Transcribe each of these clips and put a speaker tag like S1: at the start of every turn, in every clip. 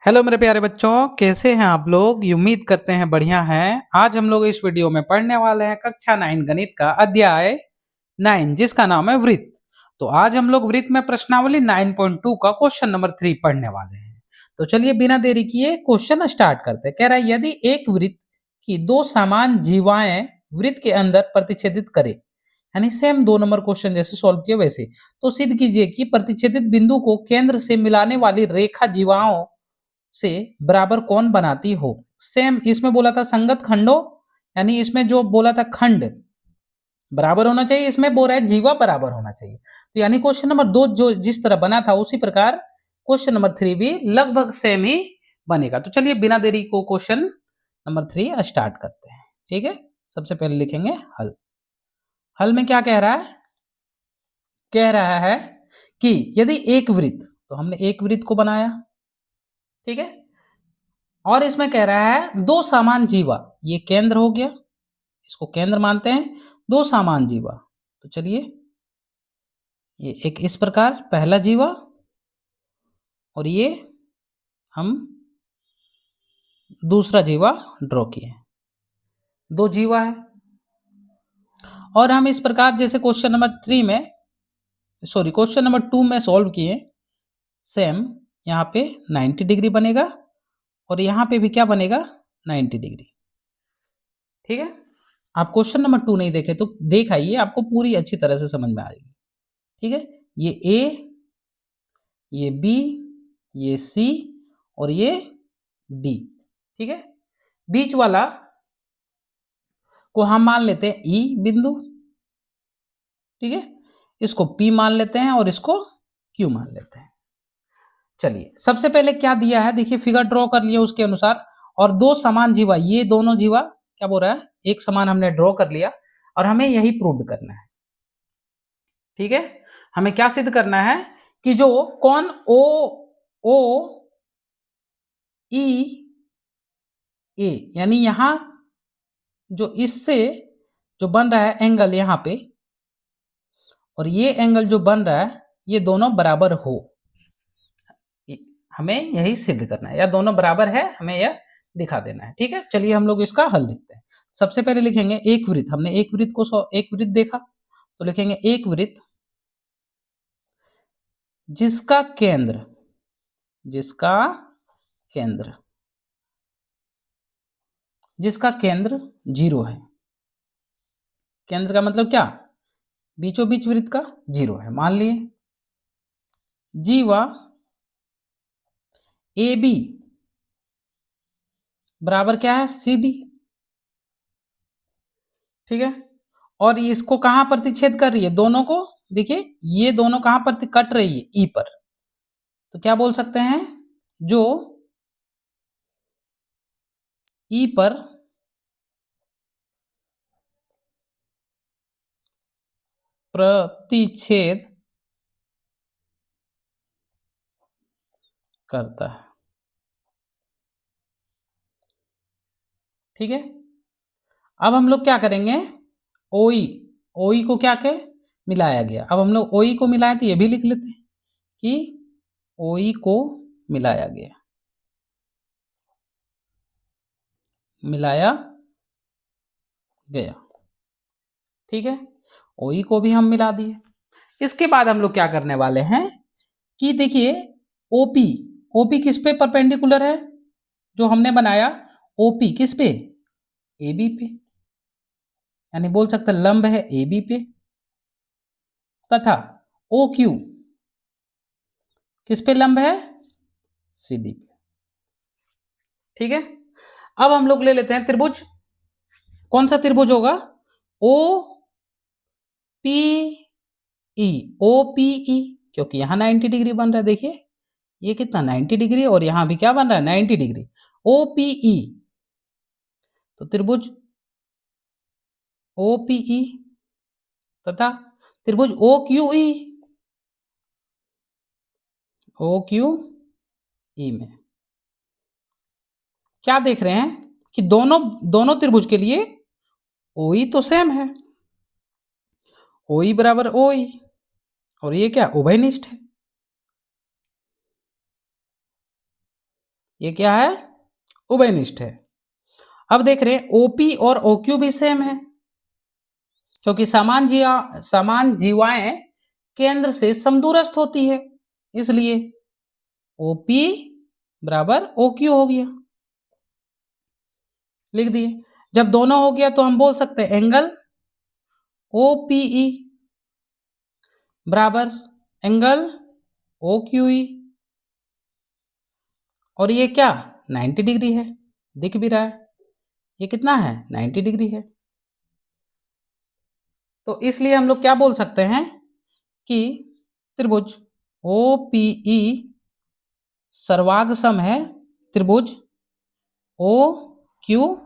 S1: Hello मेरे प्यारे बच्चों, कैसे हैं आप लोग। उम्मीद करते हैं बढ़िया हैं। आज हम लोग इस वीडियो में पढ़ने वाले हैं कक्षा 9 गणित का अध्याय 9 जिसका नाम है वृत्त। तो आज हम लोग वृत्त में प्रश्नावली 9.2 का क्वेश्चन नंबर 3 पढ़ने वाले हैं। तो चलिए बिना देरी किए क्वेश्चन स्टार्ट करते हैं। कह रहा है यदि एक वृत्त की दो समान जीवाएं वृत्त के अंदर प्रतिच्छेदित करे, यानी सेम 2 नंबर क्वेश्चन जैसे सॉल्व किए वैसे, तो सिद्ध कीजिए कि प्रतिच्छेदित बिंदु को केंद्र से मिलाने वाली रेखा जीवाओं से बराबर कौन बनाती हो। सेम इसमें बोला था संगत खंडों, यानी इसमें जो बोला था खंड बराबर होना चाहिए, इसमें बोल रहा है जीवा बराबर होना चाहिए। तो यानी क्वेश्चन नंबर 2 जो जिस तरह बना था उसी प्रकार क्वेश्चन नंबर 3 भी लगभग सेम ही बनेगा। तो चलिए बिना देरी को क्वेश्चन नंबर 3 स्टार्ट करते हैं। ठीक है, सबसे पहले लिखेंगे हल। हल में क्या कह रहा है, कह रहा है कि यदि एक वृत्त, तो हमने एक वृत्त को बनाया, ठीक है, और इसमें कह रहा है दो समान जीवा, ये केंद्र हो गया, इसको केंद्र मानते हैं, दो समान जीवा। तो चलिए ये एक इस प्रकार पहला जीवा, और ये हम दूसरा जीवा ड्रॉ किए, दो जीवा है। और हम इस प्रकार जैसे क्वेश्चन नंबर 3 में, सॉरी क्वेश्चन नंबर 2 में सॉल्व किए, सेम यहाँ पे 90 डिग्री बनेगा और यहाँ पे भी क्या बनेगा 90 डिग्री। ठीक है, आप क्वेश्चन नंबर 2 नहीं देखे तो देख आइए, आपको पूरी अच्छी तरह से समझ में आएगी। ठीक है, ये ए, ये बी, ये सी और ये डी। ठीक है, बीच वाला को हम मान लेते हैं ई बिंदु, ठीक है, इसको पी मान लेते हैं और इसको क्यू मान लेते हैं। चलिए सबसे पहले क्या दिया है देखिए, फिगर ड्रॉ कर लिया उसके अनुसार, और दो समान जीवा, ये दोनों जीवा क्या बोल रहा है, एक समान हमने ड्रॉ कर लिया और हमें यही प्रूव करना है। ठीक है, हमें क्या सिद्ध करना है कि जो कौन ओ ओ ई ए, यानी यहां जो इससे जो बन रहा है एंगल यहां पे, और ये एंगल जो बन रहा है ये दोनों बराबर हो, हमें यही सिद्ध करना है, या दोनों बराबर है हमें यह दिखा देना है। ठीक है, चलिए हम लोग इसका हल लिखते हैं। सबसे पहले लिखेंगे एक वृत्त, हमने एक वृत्त को एक वृत्त देखा, तो लिखेंगे एक वृत्त जिसका केंद्र, जिसका केंद्र, जिसका केंद्र 0 है। केंद्र का मतलब क्या, बीचों बीच वृत्त का 0 है। मान लिए जीवा ए बी बराबर क्या है सी डी। ठीक है, और इसको कहां प्रतिच्छेद कर रही है, दोनों को देखिए, ये दोनों कहां पर कट रही है, ई पर। तो क्या बोल सकते हैं, जो ई पर प्रतिच्छेद करता है। ठीक है, अब हम लोग क्या करेंगे, ओई, ओई को क्या के मिलाया गया। अब हम लोग ओई को मिलाए तो ये भी लिख लेते हैं कि ओई को मिलाया गया, मिलाया गया। ठीक है, ओई को भी हम मिला दिए। इसके बाद हम लोग क्या करने वाले हैं कि देखिए ओपी, ओपी किस पे परपेंडिकुलर है, जो हमने बनाया ओपी किस पे, ए बी पे, यानी बोल सकते लंब है ए बी पे, तथा ओ क्यू किस पे लंब है, सी डी पे। ठीक है, अब हम लोग ले लेते हैं त्रिभुज, कौन सा त्रिभुज होगा, O P E, O P E, क्योंकि यहां 90 डिग्री बन रहा है। देखिए ये कितना 90 डिग्री, और यहां भी क्या बन रहा है 90 डिग्री, ओ पी ई। तो त्रिभुज ओ पी ई तथा त्रिभुज O Q E, O Q E में क्या देख रहे हैं कि दोनों दोनों त्रिभुज के लिए ओ ई तो सेम है, ओ ई बराबर ओ ई, और ये क्या उभयनिष्ठ है। ये क्या है, उभयनिष्ठ है। अब देख रहे ओपी और ओक्यू भी सेम है, क्योंकि समान जीवाएं केंद्र से समदूरस्थ होती है, इसलिए ओपी बराबर ओक्यू हो गया, लिख दिए। जब दोनों हो गया तो हम बोल सकते हैं एंगल ओपीई बराबर एंगल ओक्यूई, और ये क्या 90 डिग्री है, दिख भी रहा है, ये कितना है 90 डिग्री है। तो इसलिए हम लोग क्या बोल सकते हैं कि त्रिभुज OPE सर्वांग है त्रिभुज OQE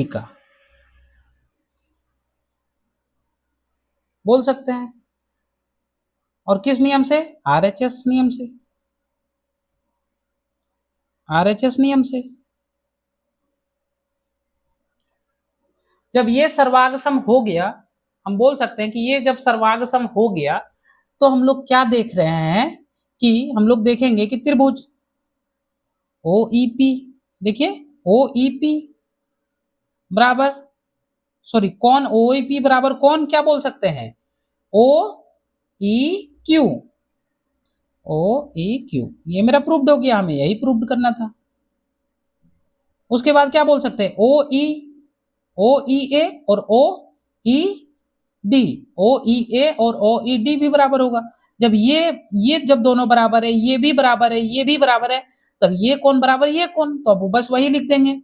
S1: का, बोल सकते हैं। और किस नियम से, RHS नियम से, RHS नियम से। जब ये सर्वांग हो गया, हम बोल सकते हैं कि ये जब सर्वांग हो गया तो हम लोग क्या देख रहे हैं कि हम लोग देखेंगे कि त्रिभुज OEP, देखिए OEP बराबर, सॉरी कौन OEP बराबर कौन क्या बोल सकते हैं, OEQ, OEQ, ये मेरा प्रूव्ड हो गया, हमें यही प्रूव्ड करना था। उसके बाद क्या बोल सकते हैं OEA और OED, OEA और OED भी बराबर होगा। जब ये जब दोनों बराबर है, ये भी बराबर है, ये भी बराबर है, तब ये कौन बराबर ये कौन, तो अब बस वही लिख देंगे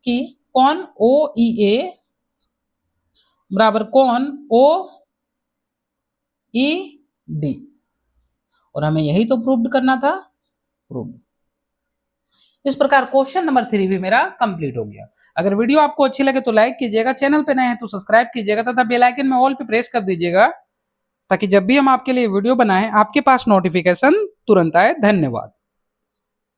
S1: कि कौन OEA बराबर कौन OED, और हमें यही तो प्रूव्ड करना था, प्रूव्ड। इस प्रकार क्वेश्चन नंबर 3 भी मेरा कंप्लीट हो गया। अगर वीडियो आपको अच्छी लगे तो लाइक कीजिएगा, चैनल पे नए हैं तो सब्सक्राइब कीजिएगा तथा बेल आइकन में ऑल पे प्रेस कर दीजिएगा, ताकि जब भी हम आपके लिए वीडियो बनाएं आपके पास नोटिफिकेशन तुरंत आए। धन्यवाद।